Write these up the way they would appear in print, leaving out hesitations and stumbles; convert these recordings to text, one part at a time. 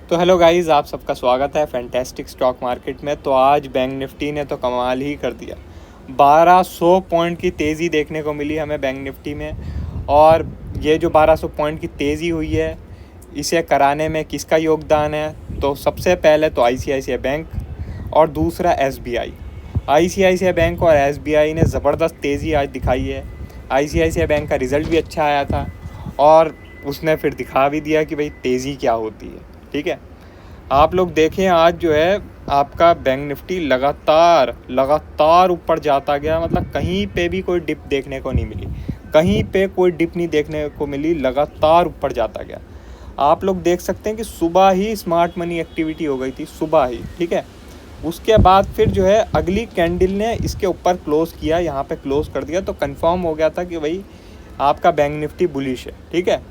तो hello guys, आप सबका स्वागत है फैंटेस्टिक स्टॉक मार्केट में। तो आज बैंक निफ्टी ने तो कमाल ही कर दिया। 1200 पॉइंट की तेज़ी देखने को मिली हमें बैंक निफ्टी में। और ये जो 1200 पॉइंट की तेज़ी हुई है, इसे कराने में किसका योगदान है? तो सबसे पहले तो आईसीआईसीआई बैंक और दूसरा एसबीआई। आईसीआईसीआई बैंक और एसबीआई ने ज़बरदस्त तेज़ी आज दिखाई है। आईसीआईसीआई बैंक का रिज़ल्ट भी अच्छा आया था और उसने फिर दिखा भी दिया कि भाई तेज़ी क्या होती है। ठीक है, आप लोग देखें आज जो है आपका बैंक निफ्टी लगातार ऊपर जाता गया। मतलब कहीं पे भी कोई डिप देखने को नहीं मिली, कहीं पे कोई डिप नहीं देखने को मिली, लगातार ऊपर जाता गया। आप लोग देख सकते हैं कि सुबह ही स्मार्ट मनी एक्टिविटी हो गई थी, सुबह ही। ठीक है, उसके बाद फिर जो है अगली कैंडल ने इसके ऊपर क्लोज़ किया, यहाँ पे क्लोज़ कर दिया। तो कंफर्म हो गया था कि भाई आपका बैंक निफ्टी बुलिश है। ठीक है,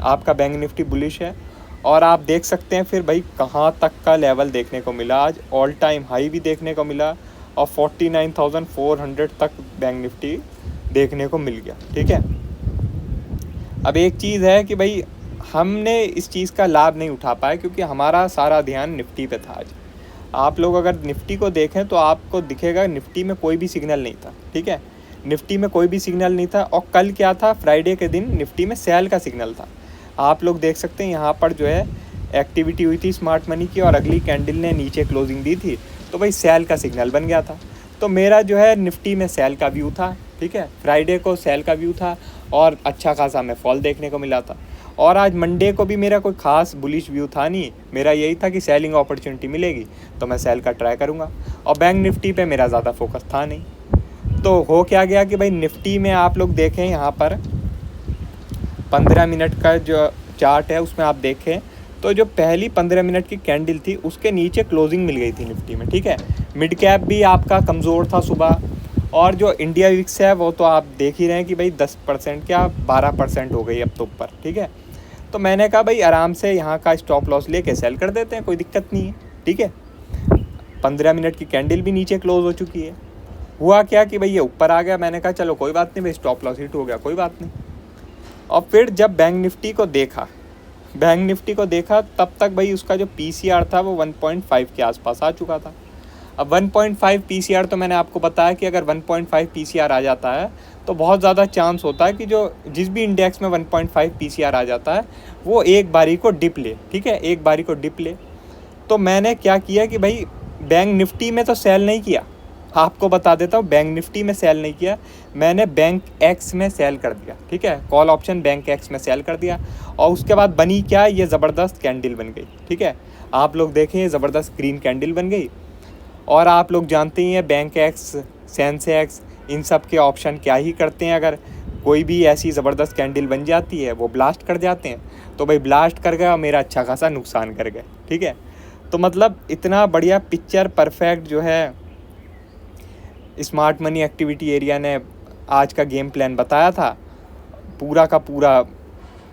आपका बैंक निफ्टी बुलिश है। और आप देख सकते हैं फिर भाई कहाँ तक का लेवल देखने को मिला। आज ऑल टाइम हाई भी देखने को मिला और 49,400 तक बैंक निफ्टी देखने को मिल गया। ठीक है, अब एक चीज़ है कि भाई हमने इस चीज़ का लाभ नहीं उठा पाए क्योंकि हमारा सारा ध्यान निफ्टी पे था आज। आप लोग अगर निफ्टी को देखें तो आपको दिखेगा निफ्टी में कोई भी सिग्नल नहीं था। ठीक है, निफ्टी में कोई भी सिग्नल नहीं था। और कल क्या था, फ्राइडे के दिन निफ्टी में सेल का सिग्नल था। आप लोग देख सकते हैं यहाँ पर जो है एक्टिविटी हुई थी स्मार्ट मनी की और अगली कैंडल ने नीचे क्लोजिंग दी थी, तो भाई सेल का सिग्नल बन गया था। तो मेरा जो है निफ्टी में सेल का व्यू था। ठीक है, फ्राइडे को सेल का व्यू था और अच्छा खासा हमें फॉल देखने को मिला था। और आज मंडे को भी मेरा कोई ख़ास बुलिश व्यू था नहीं, मेरा यही था कि सेलिंग अपॉर्चुनिटी मिलेगी तो मैं सेल का ट्राई करूँगा। और बैंक निफ्टी पे मेरा ज़्यादा फोकस था नहीं। तो हो क्या गया कि भाई निफ्टी में आप लोग देखें यहाँ पर 15 मिनट का जो चार्ट है उसमें आप देखें तो जो पहली 15 मिनट की कैंडल थी उसके नीचे क्लोजिंग मिल गई थी निफ्टी में। ठीक है, मिड कैप भी आपका कमज़ोर था सुबह। और जो इंडिया विक्स है वो तो आप देख ही रहे हैं कि भाई 10% क्या 12% हो गई अब तो ऊपर। ठीक है, तो मैंने कहा भाई आराम से यहाँ का स्टॉप लॉस लेके सेल कर देते हैं, कोई दिक्कत नहीं है। ठीक है, 15 मिनट की कैंडल भी नीचे क्लोज हो चुकी है। हुआ क्या कि भाई ये ऊपर आ गया, मैंने कहा चलो कोई बात नहीं भाई, स्टॉप लॉस हिट हो गया, कोई बात नहीं। और फिर जब बैंक निफ्टी को देखा तब तक भाई उसका जो पीसीआर था वो 1.5 के आसपास आ चुका था। अब 1.5 पीसीआर तो मैंने आपको बताया कि अगर 1.5 पीसीआर आ जाता है तो बहुत ज़्यादा चांस होता है कि जो जिस भी इंडेक्स में 1.5 पीसीआर आ जाता है वो एक बारी को डिप ले। ठीक है, एक बारी को डिप ले। तो मैंने क्या किया कि भाई बैंक निफ्टी में तो सेल नहीं किया, आपको बता देता हूँ, बैंक निफ्टी में सेल नहीं किया, मैंने बैंक एक्स में सेल कर दिया। ठीक है, कॉल ऑप्शन बैंक एक्स में सेल कर दिया। और उसके बाद बनी क्या, ये ज़बरदस्त कैंडल बन गई। ठीक है, आप लोग देखें ये ज़बरदस्त ग्रीन कैंडल बन गई। और आप लोग जानते ही हैं बैंक एक्स, सेंसेक्स, इन सब के ऑप्शन क्या ही करते हैं, अगर कोई भी ऐसी ज़बरदस्त कैंडल बन जाती है वो ब्लास्ट कर जाते हैं। तो भाई ब्लास्ट कर गया और मेरा अच्छा खासा नुकसान कर गए। ठीक है, तो मतलब इतना बढ़िया पिक्चर परफेक्ट जो है स्मार्ट मनी एक्टिविटी एरिया ने आज का गेम प्लान बताया था, पूरा का पूरा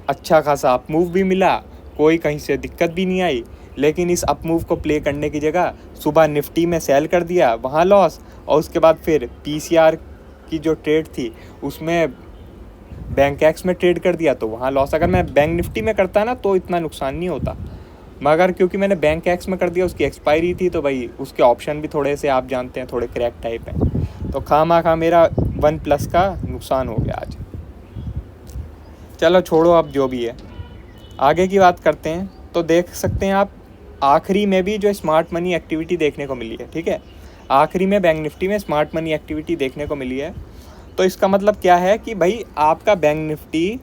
अच्छा खासा अप मूव भी मिला, कोई कहीं से दिक्कत भी नहीं आई। लेकिन इस अप मूव को प्ले करने की जगह सुबह निफ्टी में सेल कर दिया, वहाँ लॉस। और उसके बाद फिर पीसीआर की जो ट्रेड थी उसमें बैंक एक्स में ट्रेड कर दिया तो वहाँ लॉस। अगर मैं बैंक निफ्टी में करता ना तो इतना नुकसान नहीं होता, मगर क्योंकि मैंने बैंक एक्स में कर दिया, उसकी एक्सपायरी थी, तो भाई उसके ऑप्शन भी थोड़े से आप जानते हैं थोड़े क्रैक टाइप हैं। तो खामा मेरा 1+ का नुकसान हो गया आज। चलो छोड़ो, अब जो भी है आगे की बात करते हैं। तो देख सकते हैं आप आखिरी में भी जो स्मार्ट मनी एक्टिविटी देखने को मिली है। ठीक है, आखिरी में बैंक निफ्टी में स्मार्ट मनी एक्टिविटी देखने को मिली है। तो इसका मतलब क्या है कि भाई आपका बैंक निफ्टी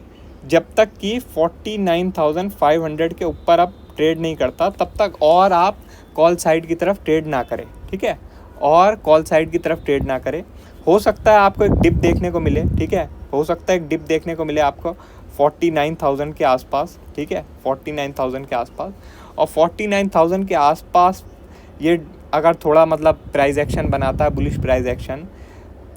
जब तक कि 49,500 के ऊपर अब ट्रेड नहीं करता तब तक और आप कॉल साइड की तरफ ट्रेड ना करें। ठीक है, और कॉल साइड की तरफ ट्रेड ना करें। हो सकता है आपको एक डिप देखने को मिले। ठीक है, हो सकता है एक डिप देखने को मिले आपको 49,000 के आसपास। ठीक है, 49,000 के आसपास। और 49,000 के आसपास ये अगर थोड़ा मतलब प्राइस एक्शन बनाता है, बुलिश प्राइस एक्शन,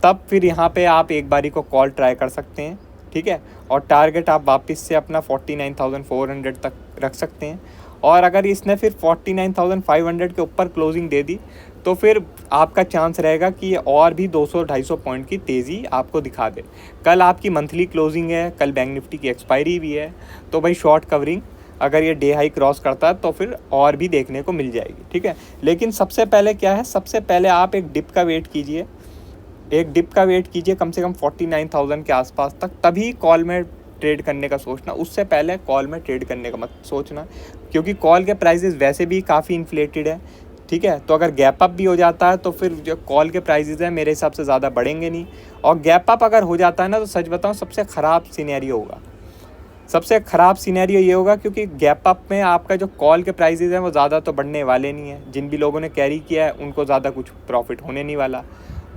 तब फिर यहाँ पे आप एक बारी को कॉल ट्राई कर सकते हैं। ठीक है, और टारगेट आप वापस से अपना 49,400 तक रख सकते हैं। और अगर इसने फिर 49,500 के ऊपर क्लोजिंग दे दी तो फिर आपका चांस रहेगा कि ये और भी 200-250 पॉइंट की तेज़ी आपको दिखा दे। कल आपकी मंथली क्लोजिंग है, कल बैंक निफ्टी की एक्सपायरी भी है, तो भाई शॉर्ट कवरिंग अगर ये डे हाई क्रॉस करता है तो फिर और भी देखने को मिल जाएगी, ठीक है। लेकिन सबसे पहले क्या है, सबसे पहले आप एक डिप का वेट कीजिए, एक डिप का वेट कीजिए कम से कम 49,000 के आसपास तक, तभी कॉल में ट्रेड करने का सोचना। उससे पहले कॉल में ट्रेड करने का मत सोचना, क्योंकि कॉल के प्राइसेस वैसे भी काफ़ी इन्फ्लेटेड है, ठीक है। तो अगर गैप अप भी हो जाता है तो फिर जो कॉल के प्राइसेस हैं मेरे हिसाब से ज़्यादा बढ़ेंगे नहीं, और गैप अप अगर हो जाता है ना तो सच बताऊं सबसे ख़राब सिनेरियो होगा, सबसे ख़राब सिनेरियो ये होगा, क्योंकि गैप अप में आपका जो कॉल के प्राइसेस हैं वो ज़्यादा तो बढ़ने वाले नहीं है, जिन भी लोगों ने कैरी किया है उनको ज़्यादा कुछ प्रॉफिट होने नहीं वाला।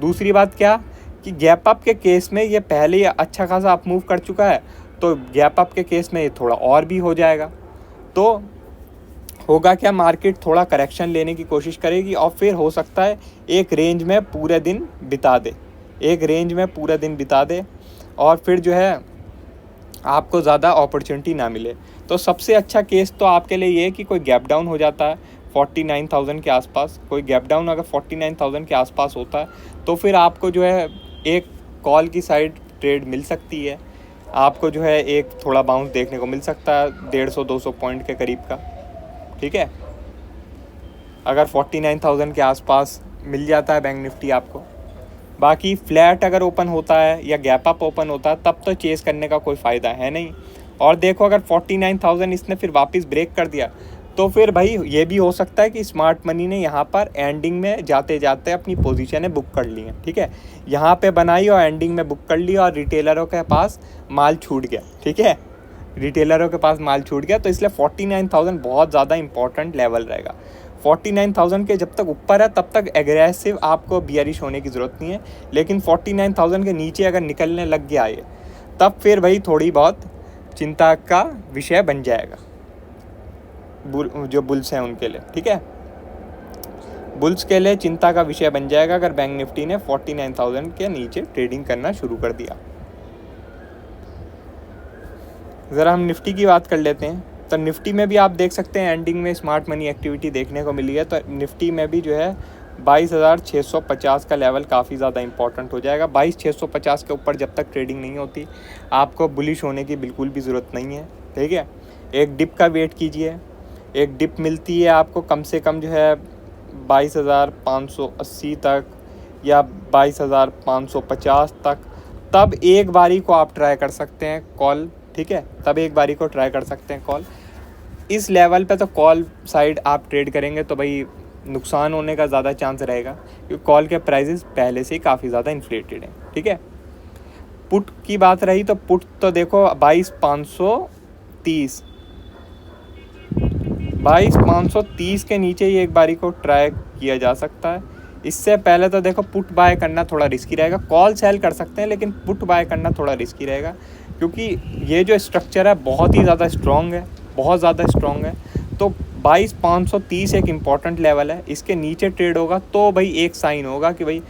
दूसरी बात क्या कि गैप अप के केस में ये पहले ही अच्छा खासा अप मूव कर चुका है, तो गैप अप के केस में ये थोड़ा और भी हो जाएगा, तो होगा क्या, मार्केट थोड़ा करेक्शन लेने की कोशिश करेगी और फिर हो सकता है एक रेंज में पूरे दिन बिता दे, एक रेंज में पूरा दिन बिता दे, और फिर जो है आपको ज़्यादा अपॉर्चुनिटी ना मिले। तो सबसे अच्छा केस तो आपके लिए ये है कि कोई गैप डाउन हो जाता है 49,000 के आसपास, कोई गैप डाउन अगर 49,000 के आसपास होता है तो फिर आपको जो है एक कॉल की साइड ट्रेड मिल सकती है, आपको जो है एक थोड़ा बाउंस देखने को मिल सकता है 150-200 पॉइंट के करीब का, ठीक है। अगर 49,000 के आसपास मिल जाता है बैंक निफ्टी आपको। बाकी फ्लैट अगर ओपन होता है या गैप अप ओपन होता है तब तो चेस करने का कोई फ़ायदा है नहीं। और देखो अगर 49,000 इसने फिर वापस ब्रेक कर दिया तो फिर भाई ये भी हो सकता है कि स्मार्ट मनी ने यहाँ पर एंडिंग में जाते जाते अपनी पोजीशनें बुक कर ली हैं, ठीक है। यहाँ पे बनाई और एंडिंग में बुक कर ली और रिटेलरों के पास माल छूट गया, ठीक है, रिटेलरों के पास माल छूट गया। तो इसलिए 49,000 बहुत ज़्यादा इंपॉर्टेंट लेवल रहेगा। 49,000 के जब तक ऊपर है तब तक एग्रेसिव आपको बियरिश होने की ज़रूरत नहीं है, लेकिन 49,000 के नीचे अगर निकलने लग गया ये तब फिर भाई थोड़ी बहुत चिंता का विषय बन जाएगा जो बुल्स हैं उनके लिए, ठीक है। बुल्स के लिए चिंता का विषय बन जाएगा अगर बैंक निफ्टी ने 49,000 के नीचे ट्रेडिंग करना शुरू कर दिया। ज़रा हम निफ्टी की बात कर लेते हैं। तो निफ्टी में भी आप देख सकते हैं एंडिंग में स्मार्ट मनी एक्टिविटी देखने को मिली है, तो निफ्टी में भी जो है 22,650 का लेवल काफ़ी ज़्यादा इंपॉर्टेंट हो जाएगा। 22,650 के ऊपर जब तक ट्रेडिंग नहीं होती आपको बुलिश होने की बिल्कुल भी ज़रूरत नहीं है, ठीक है। एक डिप का वेट कीजिए, एक डिप मिलती है आपको कम से कम जो है 22,580 तक या 22,550 तक, तब एक बारी को आप ट्राई कर सकते हैं कॉल, ठीक है, तब एक बारी को ट्राई कर सकते हैं कॉल। इस लेवल पे तो कॉल साइड आप ट्रेड करेंगे तो भाई नुकसान होने का ज़्यादा चांस रहेगा, क्योंकि कॉल के प्राइसेस पहले से ही काफ़ी ज़्यादा इन्फ्लेटेड हैं, ठीक है। पुट की बात रही तो पुट तो देखो 22,530 के नीचे ही एक बारी को ट्राई किया जा सकता है। इससे पहले तो देखो पुट बाय करना थोड़ा रिस्की रहेगा, कॉल सेल कर सकते हैं लेकिन पुट बाय करना थोड़ा रिस्की रहेगा, क्योंकि ये जो स्ट्रक्चर है बहुत ही ज़्यादा स्ट्रॉन्ग है, बहुत ज़्यादा स्ट्रॉन्ग है। तो 22,530 एक इम्पॉर्टेंट लेवल है, इसके नीचे ट्रेड होगा तो भाई एक साइन होगा कि भाई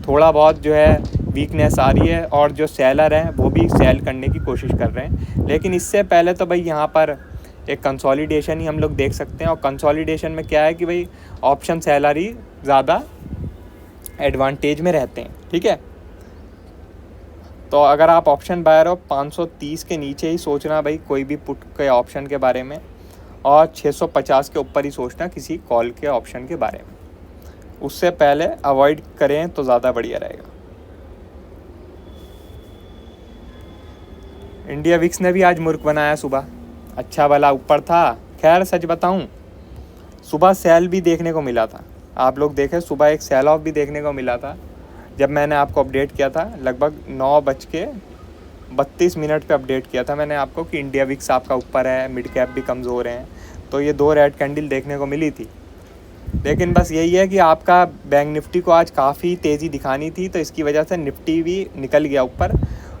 थोड़ा बहुत जो है वीकनेस आ रही है और जो सेलर हैं वो भी सेल करने की कोशिश कर रहे हैं। लेकिन इससे पहले तो भाई यहाँ पर एक कंसोलिडेशन ही हम लोग देख सकते हैं, और कंसोलिडेशन में क्या है कि भाई ऑप्शन सेलर ही ज़्यादा एडवांटेज में रहते हैं, ठीक है। तो अगर आप ऑप्शन बायर हो 530 के नीचे ही सोचना भाई कोई भी पुट के ऑप्शन के बारे में, और 650 के ऊपर ही सोचना किसी कॉल के ऑप्शन के बारे में, उससे पहले अवॉइड करें तो ज़्यादा बढ़िया रहेगा। इंडिया विक्स ने भी आज मुर्ख बनाया सुबह, अच्छा भला ऊपर था। खैर सच बताऊं सुबह सेल भी देखने को मिला था, आप लोग देखें सुबह एक सेल ऑफ भी देखने को मिला था जब मैंने आपको अपडेट किया था, लगभग 9:32 पे अपडेट किया था मैंने आपको कि इंडिया विक्स आपका ऊपर है, मिड कैप भी कमज़ोर हैं, तो ये 2 रेड कैंडल देखने को मिली थी। लेकिन बस यही है कि आपका बैंक निफ्टी को आज काफ़ी तेज़ी दिखानी थी, तो इसकी वजह से निफ्टी भी निकल गया ऊपर,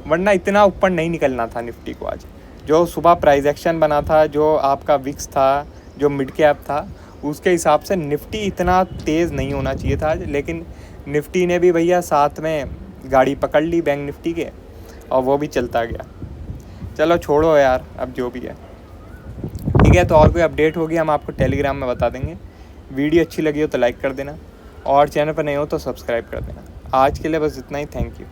वरना इतना ऊपर नहीं निकलना था निफ्टी को आज। जो सुबह प्राइस एक्शन बना था, जो आपका विक्स था, जो मिड कैप था, उसके हिसाब से निफ्टी इतना तेज़ नहीं होना चाहिए था आज। लेकिन निफ्टी ने भी भैया साथ में गाड़ी पकड़ ली बैंक निफ्टी के, और वो भी चलता गया। चलो छोड़ो यार, अब जो भी है ठीक है। तो और कोई अपडेट होगी हम आपको टेलीग्राम में बता देंगे। वीडियो अच्छी लगी हो तो लाइक कर देना, और चैनल पर नए हो तो सब्सक्राइब कर देना। आज के लिए बस इतना ही, थैंक यू।